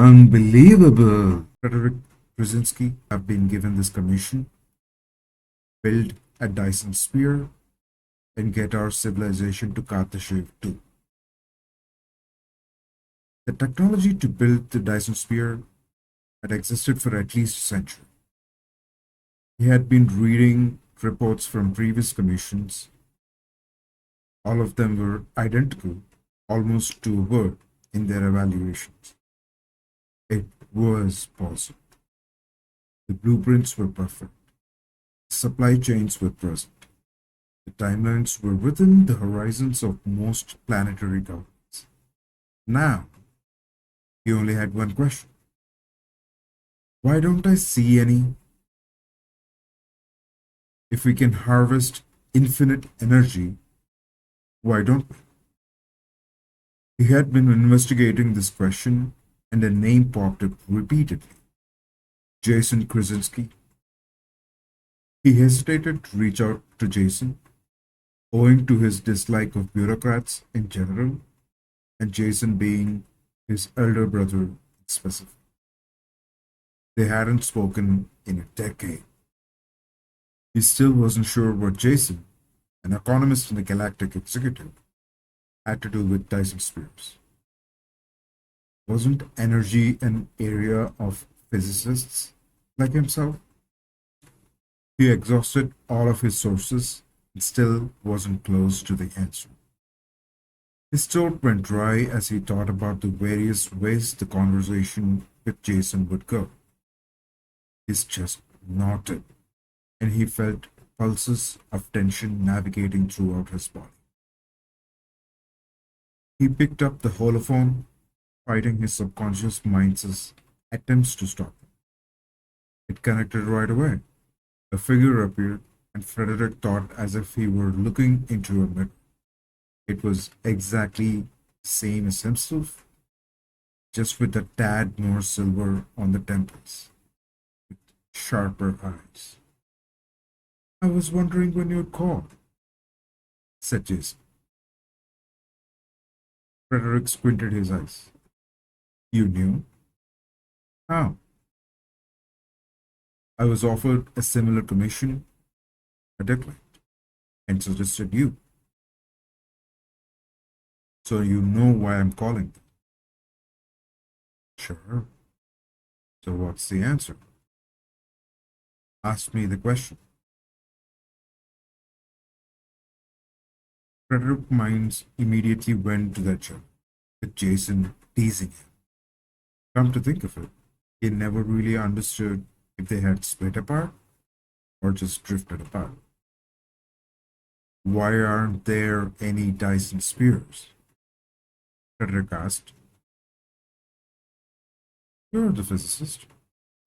Unbelievable! Freedrick Kryzinsky have been given this commission, build a Dyson sphere, and get our civilization to cut the shave too. The technology to build the Dyson sphere had existed for at least a century. He had been reading reports from previous commissions. All of them were identical, almost to a word, in their evaluations. It was possible. The blueprints were perfect. The supply chains were present. The timelines were within the horizons of most planetary governments. Now, he only had one question. Why don't I see any? If we can harvest infinite energy, why don't we? He had been investigating this question, and a name popped up repeatedly. Jason Kryzinsky. He hesitated to reach out to Jason, owing to his dislike of bureaucrats in general, and Jason being his elder brother in specific. They hadn't spoken in a decade. He still wasn't sure what Jason, an economist and a galactic executive, had to do with Dyson spheres. Wasn't energy an area of physicists like himself? He exhausted all of his sources and still wasn't close to the answer. His throat went dry as he thought about the various ways the conversation with Jason would go. His chest knotted, and he felt pulses of tension navigating throughout his body. He picked up the holophone, fighting his subconscious mind's attempts to stop him. It connected right away. A figure appeared, and Frederick thought as if he were looking into a mirror. It was exactly the same as himself, just with a tad more silver on the temples, with sharper eyes. I was wondering when you'd call, said Jason. Frederick squinted his eyes. You knew? How? I was offered a similar commission. I declined and suggested you. So you know why I'm calling. Sure. So what's the answer? Ask me the question. Frederick's mind immediately went to that job, with Jason teasing him. Come to think of it, he never really understood if they had split apart or just drifted apart. Why aren't there any Dyson spheres? Frederick asked. You're the physicist.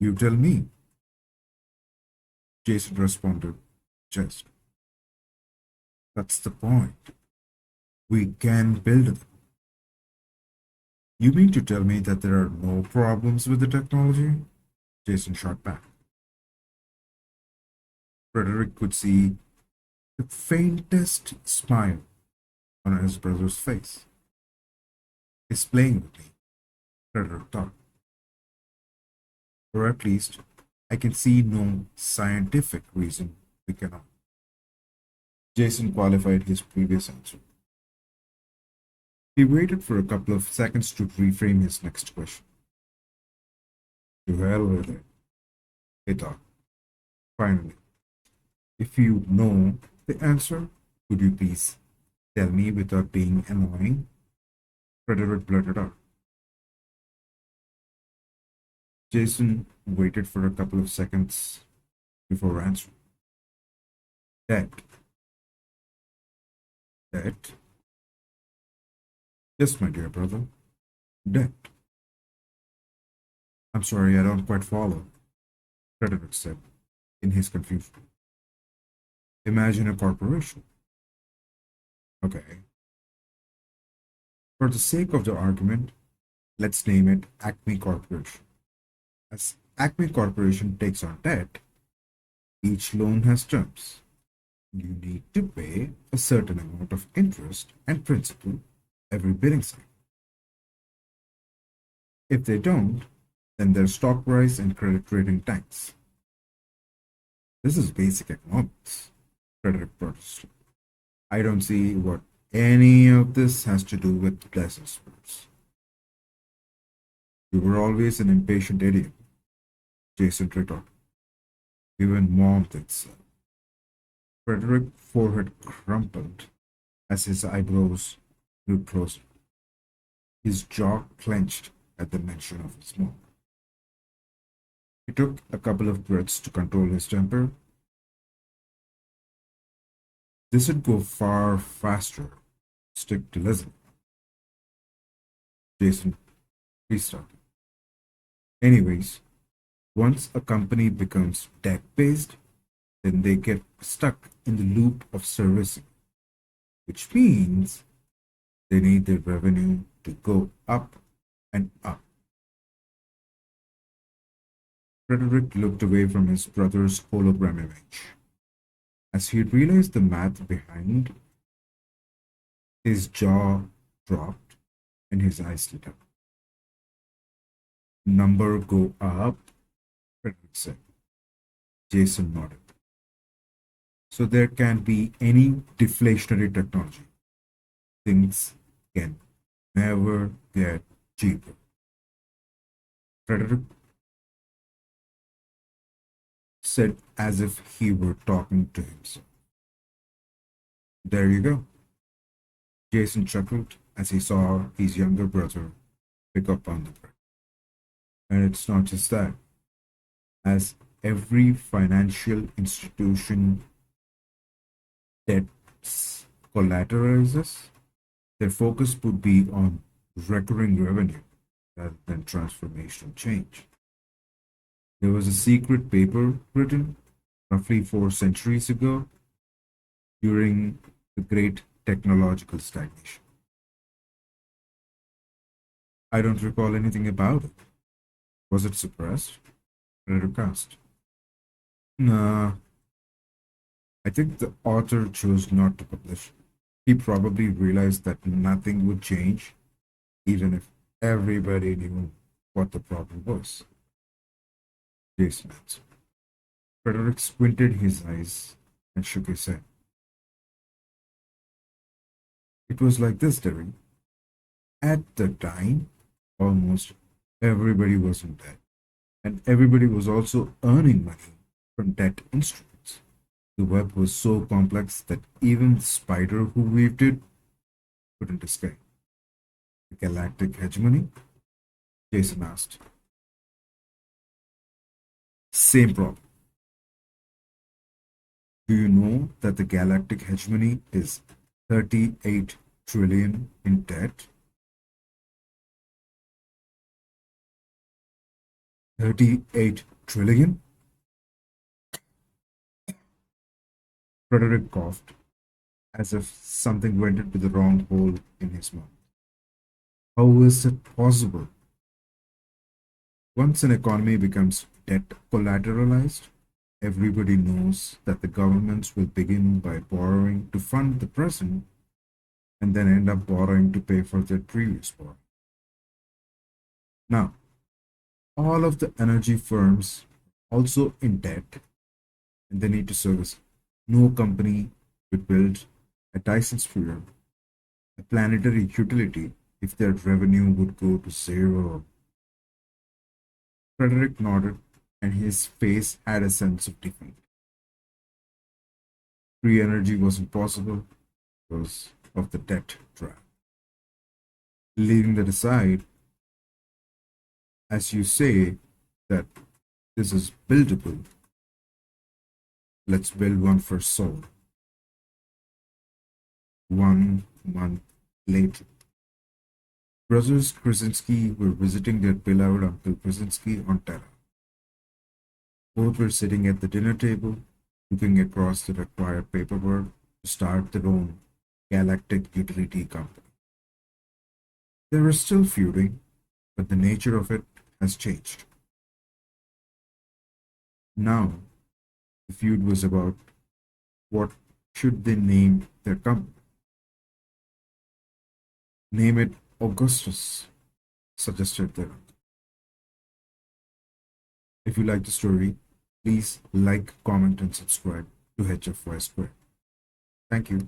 You tell me. Jason responded, just. That's the point. We can build them. You mean to tell me that there are no problems with the technology? Jason shot back. Frederick could see the faintest smile on his brother's face. He's playing with me, Frederick thought. Or at least, I can see no scientific reason we cannot. Jason qualified his previous answer. He waited for a couple of seconds to reframe his next question. To hell with it, he thought. Finally, if you know the answer, could you please tell me without being annoying? Frederick blurted out. Jason waited for a couple of seconds before answering. Debt. Debt? Yes, my dear brother. Debt. I'm sorry, I don't quite follow, Frederick said in his confusion. Imagine a corporation. Okay. For the sake of the argument, let's name it Acme Corporation. As Acme Corporation takes on debt, each loan has terms. You need to pay a certain amount of interest and principal every billing cycle. If they don't, then their stock price and credit rating tanks. This is basic economics, Frederick protested. I don't see what any of this has to do with Dyson spurs. You were always an impatient idiot, Jason retorted. Even mom thinks so. Frederick's forehead crumpled as his eyebrows grew closer. His jaw clenched at the mention of his mom. He took a couple of breaths to control his temper. This would go far faster. Stick to listen. Jason restarted. Anyways, once a company becomes debt-based, then they get stuck in the loop of servicing, which means they need their revenue to go up and up. Frederick looked away from his brother's hologram image. As he realized the math behind, his jaw dropped and his eyes lit up. Number go up, Frederick said. Jason nodded. So there can't be any deflationary technology. Things can never get cheaper. Frederick said as if he were talking to himself. There you go. Jason chuckled as he saw his younger brother pick up on the bread. And it's not just that. As every financial institution debts collateralizes, their focus would be on recurring revenue rather than transformational change. There was a secret paper written roughly 4 centuries ago during the Great Technological Stagnation. I don't recall anything about it. Was it suppressed? Frederick asked. Nah, I think the author chose not to publish. He probably realized that nothing would change, even if everybody knew what the problem was. Jason answered. Frederick squinted his eyes and shook his head. It was like this, Derry. At the time, almost everybody was in debt, and everybody was also earning money from debt instruments. The web was so complex that even the spider who weaved it couldn't escape. The galactic hegemony? Jason asked. Same problem. Do you know that the galactic hegemony is 38 trillion in debt? 38 trillion? Frederick coughed, as if something went into the wrong hole in his mouth. How is it possible? Once an economy becomes debt collateralized, everybody knows that the governments will begin by borrowing to fund the present and then end up borrowing to pay for their previous borrowing. Now, all of the energy firms also in debt and they need to service. No company would build a Dyson sphere, a planetary utility, if their revenue would go to zero. Frederick nodded, and his face had a sense of defeat. Free energy wasn't possible because of the debt trap. Leaving that aside, as you say that this is buildable, let's build one for Seoul. 1 month later, brothers Kryzinsky were visiting their beloved Uncle Kryzinsky on Terra. Both were sitting at the dinner table, looking across the required paperwork to start their own galactic utility company. They were still feuding, but the nature of it has changed. Now, the feud was about what should they name their company. Name it Augustus, suggested their uncle. If you like the story, please like, comment, and subscribe to HFY Square. Thank you.